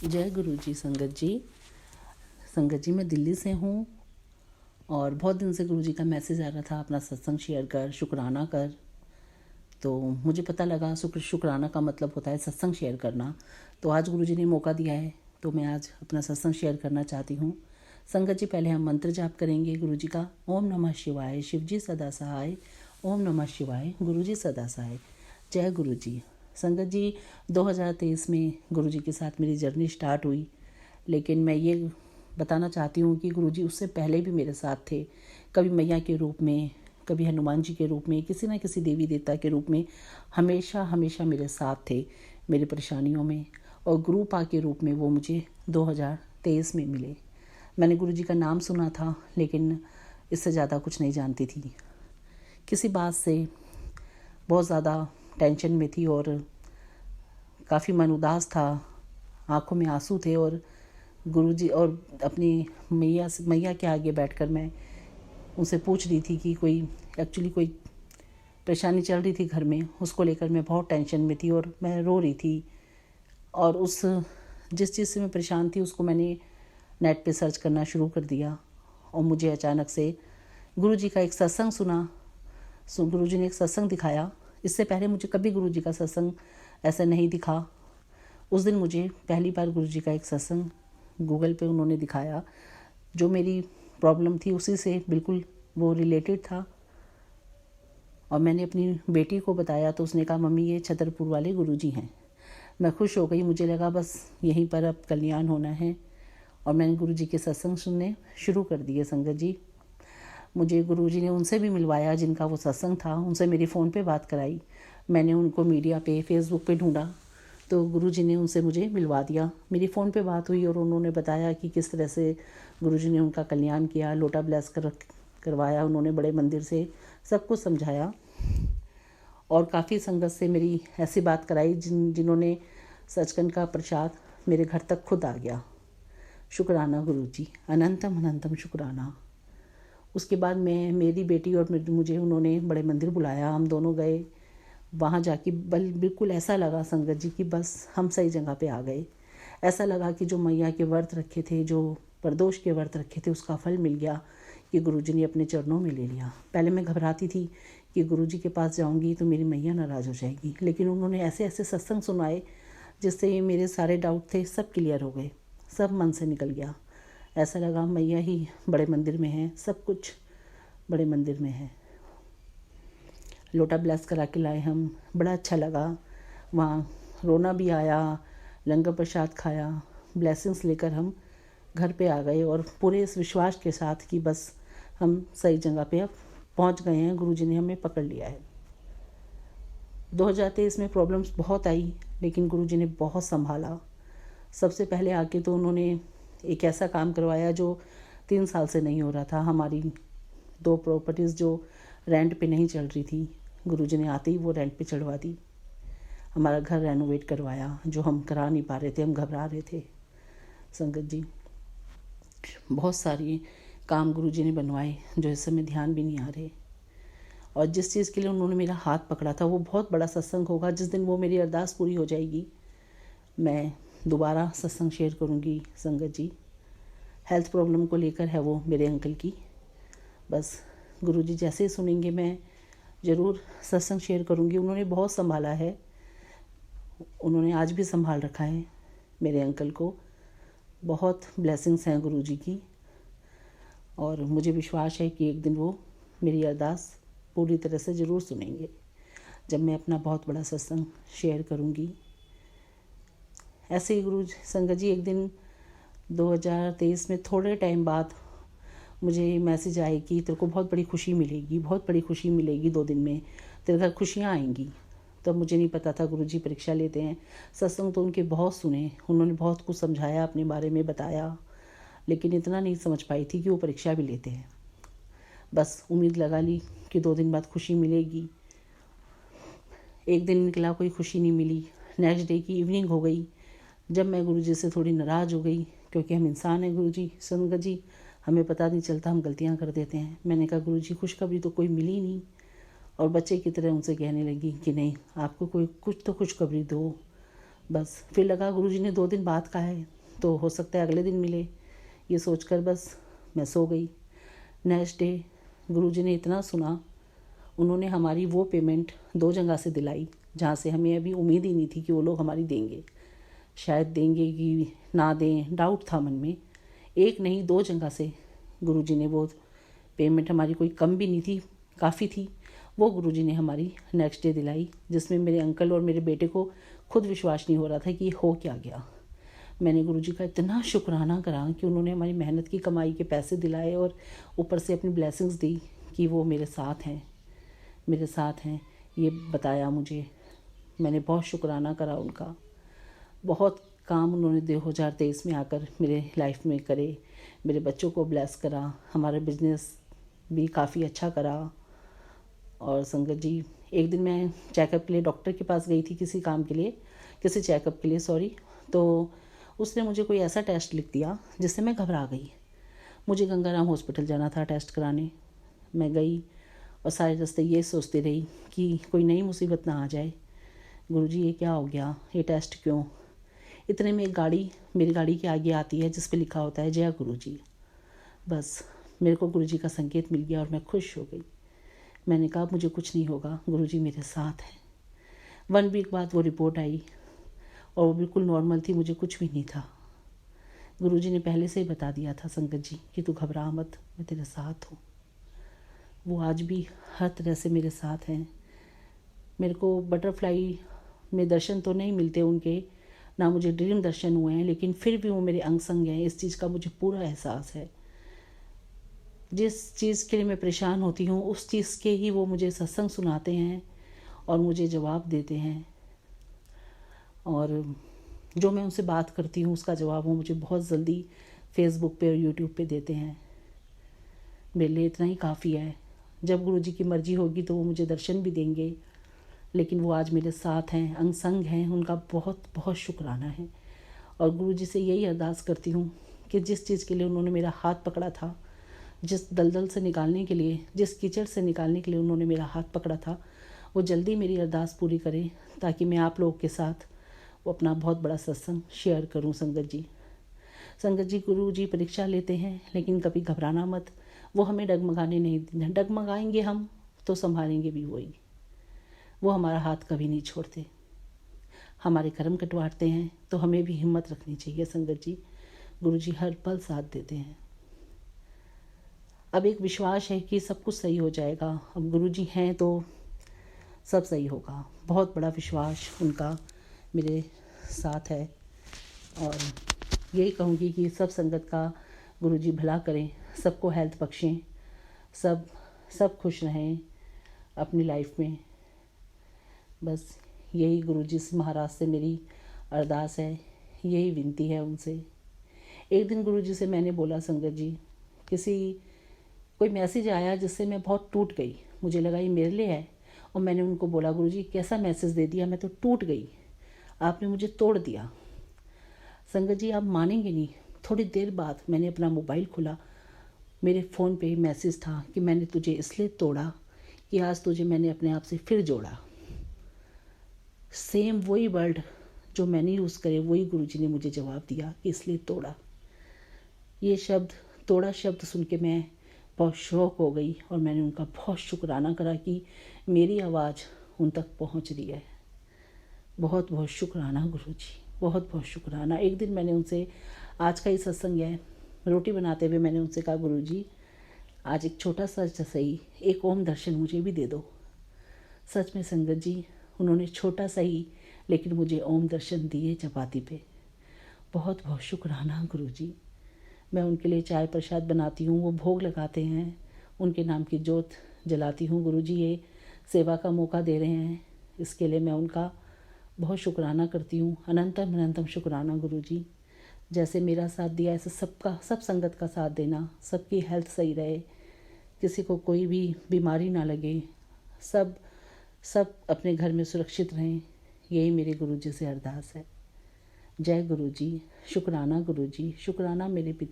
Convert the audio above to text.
जय गुरु जी। संगत जी मैं दिल्ली से हूँ और बहुत दिन से गुरु जी का मैसेज आ रहा था, अपना सत्संग शेयर कर, शुक्राना कर। तो मुझे पता लगा शुक्राना का मतलब होता है सत्संग शेयर करना। तो आज गुरु जी ने मौका दिया है तो मैं आज अपना सत्संग शेयर करना चाहती हूँ। संगत जी पहले हम मंत्र जाप करेंगे गुरु जी का। ओम नमः शिवाय, शिव जी सदा सहाय। ओम नमः शिवाय, गुरु जी सदा सहाय। जय गुरु जी। संगत जी 2023 में गुरु जी के साथ मेरी जर्नी स्टार्ट हुई, लेकिन मैं ये बताना चाहती हूँ कि गुरुजी उससे पहले भी मेरे साथ थे। कभी मैया के रूप में, कभी हनुमान जी के रूप में, किसी न किसी देवी देवता के रूप में हमेशा हमेशा मेरे साथ थे मेरी परेशानियों में। और गुरु पा के रूप में वो मुझे 2023 में मिले। मैंने गुरुजी का नाम सुना था लेकिन इससे ज़्यादा कुछ नहीं जानती थी। किसी बात से बहुत ज़्यादा टेंशन में थी और काफ़ी मन उदास था, आंखों में आंसू थे। और गुरुजी और अपनी मैया के आगे बैठकर मैं उनसे पूछ रही थी कि कोई परेशानी चल रही थी घर में, उसको लेकर मैं बहुत टेंशन में थी और मैं रो रही थी। और जिस चीज़ से मैं परेशान थी उसको मैंने नेट पे सर्च करना शुरू कर दिया और मुझे अचानक से गुरुजी का एक सत्संग सुना। गुरुजी ने एक सत्संग दिखाया। इससे पहले मुझे कभी गुरुजी का सत्संग ऐसा नहीं दिखा। उस दिन मुझे पहली बार गुरुजी का एक सत्संग गूगल पे उन्होंने दिखाया। जो मेरी प्रॉब्लम थी उसी से बिल्कुल वो रिलेटेड था। और मैंने अपनी बेटी को बताया तो उसने कहा मम्मी ये छतरपुर वाले गुरुजी हैं। मैं खुश हो गई, मुझे लगा बस यहीं पर अब कल्याण होना है। और मैंने गुरुजी के सत्संग सुनने शुरू कर दिए। संगत जी मुझे गुरुजी ने उनसे भी मिलवाया जिनका वो सत्संग था, उनसे मेरी फ़ोन पे बात कराई। मैंने उनको मीडिया पे, फेसबुक पे ढूंढा तो गुरुजी ने उनसे मुझे मिलवा दिया। मेरी फ़ोन पे बात हुई और उन्होंने बताया कि किस तरह से गुरुजी ने उनका कल्याण किया, लोटा ब्लेस करवाया उन्होंने बड़े मंदिर से, सब कुछ समझाया। और काफ़ी संगत से मेरी ऐसी बात कराई जिन्होंने सचखंड का प्रसाद मेरे घर तक खुद आ गया। शुक्राना गुरुजी, अनंतम अनंतम शुक्राना। उसके बाद मेरी बेटी और मुझे उन्होंने बड़े मंदिर बुलाया, हम दोनों गए। वहाँ जाके बिल्कुल ऐसा लगा संगत जी कि बस हम सही जगह पे आ गए। ऐसा लगा कि जो मैया के व्रत रखे थे, जो प्रदोष के व्रत रखे थे, उसका फल मिल गया कि गुरुजी ने अपने चरणों में ले लिया। पहले मैं घबराती थी कि गुरुजी के पास जाऊंगी तो मेरी मैया नाराज़ हो जाएगी, लेकिन उन्होंने ऐसे ऐसे सत्संग सुनाए जिससे मेरे सारे डाउट थे सब क्लियर हो गए, सब मन से निकल गया। ऐसा लगा मैया ही बड़े मंदिर में है, सब कुछ बड़े मंदिर में है। लोटा ब्लेस करा के लाए हम, बड़ा अच्छा लगा। वहाँ रोना भी आया, लंगर प्रसाद खाया, ब्लेसिंग्स लेकर हम घर पे आ गए और पूरे इस विश्वास के साथ कि बस हम सही जगह पे अब पहुँच गए हैं, गुरुजी ने हमें पकड़ लिया है। 2023 में प्रॉब्लम्स बहुत आई लेकिन गुरुजी ने बहुत संभाला। सबसे पहले आके तो उन्होंने एक ऐसा काम करवाया जो 3 साल से नहीं हो रहा था। हमारी 2 प्रॉपर्टीज़ जो रेंट पे नहीं चल रही थी, गुरुजी ने आते ही वो रेंट पे चढ़वा दी। हमारा घर रेनोवेट करवाया जो हम करा नहीं पा रहे थे, हम घबरा रहे थे। संगत जी बहुत सारी काम गुरुजी ने बनवाए जो इस समय ध्यान भी नहीं आ रहे। और जिस चीज़ के लिए उन्होंने मेरा हाथ पकड़ा था वो बहुत बड़ा सत्संग होगा। जिस दिन वो मेरी अरदास पूरी हो जाएगी मैं दोबारा सत्संग शेयर करूँगी। संगत जी हेल्थ प्रॉब्लम को लेकर है वो मेरे अंकल की। बस गुरुजी जैसे ही सुनेंगे मैं ज़रूर सत्संग शेयर करूँगी। उन्होंने बहुत संभाला है, उन्होंने आज भी संभाल रखा है मेरे अंकल को। बहुत ब्लेसिंग्स हैं गुरुजी की और मुझे विश्वास है कि एक दिन वो मेरी अरदास पूरी तरह से ज़रूर सुनेंगे जब मैं अपना बहुत बड़ा सत्संग शेयर करूँगी। ऐसे ही गुरु संगत जी एक दिन 2023 में थोड़े टाइम बाद मुझे मैसेज आए कि तेरे को बहुत बड़ी खुशी मिलेगी, बहुत बड़ी खुशी मिलेगी, 2 दिन में तेरे घर खुशियाँ आएंगी। तब मुझे नहीं पता था गुरुजी परीक्षा लेते हैं। सत्संग तो उनके बहुत सुने, उन्होंने बहुत कुछ समझाया, अपने बारे में बताया, लेकिन इतना नहीं समझ पाई थी कि वो परीक्षा भी लेते हैं। बस उम्मीद लगा ली कि 2 दिन बाद खुशी मिलेगी। एक दिन निकला, कोई खुशी नहीं मिली। नेक्स्ट डे की इवनिंग हो गई जब मैं गुरुजी से थोड़ी नाराज़ हो गई, क्योंकि हम इंसान हैं गुरुजी, संगत जी हमें पता नहीं चलता, हम गलतियां कर देते हैं। मैंने कहा गुरुजी खुशखबरी तो कोई मिली नहीं। और बच्चे की तरह उनसे कहने लगी कि नहीं आपको कोई कुछ तो खुशखबरी दो। बस फिर लगा गुरुजी ने 2 दिन बाद कहा है तो हो सकता है अगले दिन मिले, ये सोचकर बस मैं सो गई। नेक्स्ट डे गुरुजी ने इतना सुना, उन्होंने हमारी वो पेमेंट 2 जगह से दिलाई जहाँ से हमें अभी उम्मीद ही नहीं थी कि वो लोग हमारी देंगे। शायद देंगे कि ना दें, डाउट था मन में। एक नहीं 2 जगह से गुरुजी ने वो पेमेंट, हमारी कोई कम भी नहीं थी, काफ़ी थी, वो गुरुजी ने हमारी नेक्स्ट डे दिलाई, जिसमें मेरे अंकल और मेरे बेटे को खुद विश्वास नहीं हो रहा था कि हो क्या गया। मैंने गुरुजी का इतना शुक्राना करा कि उन्होंने हमारी मेहनत की कमाई के पैसे दिलाए और ऊपर से अपनी ब्लेसिंग्स दी कि वो मेरे साथ हैं, ये बताया मुझे। मैंने बहुत शुक्राना करा उनका। बहुत काम उन्होंने 2023 में आकर मेरे लाइफ में करे, मेरे बच्चों को ब्लेस करा, हमारा बिजनेस भी काफ़ी अच्छा करा। और संगत जी, एक दिन मैं चेकअप के लिए डॉक्टर के पास गई थी, किसी चेकअप के लिए सॉरी, तो उसने मुझे कोई ऐसा टेस्ट लिख दिया जिससे मैं घबरा गई। मुझे गंगाराम हॉस्पिटल जाना था टेस्ट कराने। मैं गई और सारे रास्ते ये सोचती रही कि कोई नई मुसीबत ना आ जाए। गुरुजी ये क्या हो गया, ये टेस्ट क्यों? इतने में एक गाड़ी मेरी गाड़ी के आगे आती है जिस पे लिखा होता है जय गुरुजी। बस मेरे को गुरुजी का संकेत मिल गया और मैं खुश हो गई। मैंने कहा मुझे कुछ नहीं होगा, गुरुजी मेरे साथ हैं। 1 वीक बाद वो रिपोर्ट आई और वो बिल्कुल नॉर्मल थी, मुझे कुछ भी नहीं था। गुरुजी ने पहले से ही बता दिया था संगत जी कि तू घबरा मत, मैं तेरे साथ हूँ। वो आज भी हर तरह से मेरे साथ हैं। मेरे को बटरफ्लाई में दर्शन तो नहीं मिलते उनके, ना मुझे ड्रीम दर्शन हुए हैं, लेकिन फिर भी वो मेरे अंग संग हैं, इस चीज़ का मुझे पूरा एहसास है। जिस चीज़ के लिए मैं परेशान होती हूँ उस चीज़ के ही वो मुझे सत्संग सुनाते हैं और मुझे जवाब देते हैं। और जो मैं उनसे बात करती हूँ उसका जवाब वो मुझे बहुत जल्दी फेसबुक पे और यूट्यूब पे देते हैं। मेरे लिए इतना ही काफ़ी है। जब गुरुजी की मर्ज़ी होगी तो वो मुझे दर्शन भी देंगे, लेकिन वो आज मेरे साथ हैं, अंग संग हैं, उनका बहुत बहुत शुक्राना है। और गुरुजी से यही अरदास करती हूँ कि जिस चीज़ के लिए उन्होंने मेरा हाथ पकड़ा था, जिस दलदल से निकालने के लिए, जिस कीचड़ से निकालने के लिए उन्होंने मेरा हाथ पकड़ा था, वो जल्दी मेरी अरदास पूरी करें ताकि मैं आप लोगों के साथ वो अपना बहुत बड़ा सत्संग शेयर करूं। संगत जी गुरु जी परीक्षा लेते हैं, लेकिन कभी घबराना मत। वो हमें डगमगाने नहीं देना, डगमगाएंगे हम तो संभालेंगे भी वही। वो हमारा हाथ कभी नहीं छोड़ते, हमारे कर्म कटवाते हैं, तो हमें भी हिम्मत रखनी चाहिए। संगत जी गुरु जी हर पल साथ देते हैं। अब एक विश्वास है कि सब कुछ सही हो जाएगा, अब गुरु जी हैं तो सब सही होगा। बहुत बड़ा विश्वास उनका मेरे साथ है और यही कहूँगी कि सब संगत का गुरु जी भला करें, सबको हेल्थ बख्शें, सब खुश रहें अपनी लाइफ में। बस यही गुरु जी से, महाराज से मेरी अरदास है, यही विनती है उनसे। एक दिन गुरु जी से मैंने बोला, संगत जी कोई मैसेज आया जिससे मैं बहुत टूट गई, मुझे लगा ये मेरे लिए है, और मैंने उनको बोला गुरु जी कैसा मैसेज दे दिया, मैं तो टूट गई, आपने मुझे तोड़ दिया। संगत जी आप मानेंगे नहीं, थोड़ी देर बाद मैंने अपना मोबाइल खोला, मेरे फ़ोन पे मैसेज था कि मैंने तुझे इसलिए तोड़ा कि आज तुझे मैंने अपने आप से फिर जोड़ा। सेम वही वर्ड जो मैंने यूज़ करे वही गुरुजी ने मुझे जवाब दिया कि इसलिए तोड़ा। ये शब्द, तोड़ा शब्द सुन के मैं बहुत शौक हो गई और मैंने उनका बहुत शुक्राना करा कि मेरी आवाज़ उन तक पहुंच रही है। बहुत बहुत शुक्राना गुरुजी, बहुत बहुत शुक्राना। एक दिन मैंने उनसे, आज का ही सत्संग है, रोटी बनाते हुए मैंने उनसे कहा गुरुजी आज एक छोटा सा सही एक ओम दर्शन मुझे भी दे दो। सच में संगत जी उन्होंने छोटा सा ही लेकिन मुझे ओम दर्शन दिए चपाती पे। बहुत बहुत शुक्राना गुरुजी। मैं उनके लिए चाय प्रसाद बनाती हूँ, वो भोग लगाते हैं, उनके नाम की जोत जलाती हूँ। गुरुजी ये सेवा का मौका दे रहे हैं, इसके लिए मैं उनका बहुत शुक्राना करती हूँ। अनंतम अनंतम शुक्राना गुरुजी। जैसे मेरा साथ दिया ऐसे सब संगत का साथ देना, सबकी हेल्थ सही रहे, किसी को कोई भी बीमारी ना लगे, सब अपने घर में सुरक्षित रहें, यही मेरे गुरुजी से अरदास है। जय गुरुजी, शुक्राना गुरुजी, शुक्राना मेरे पिता।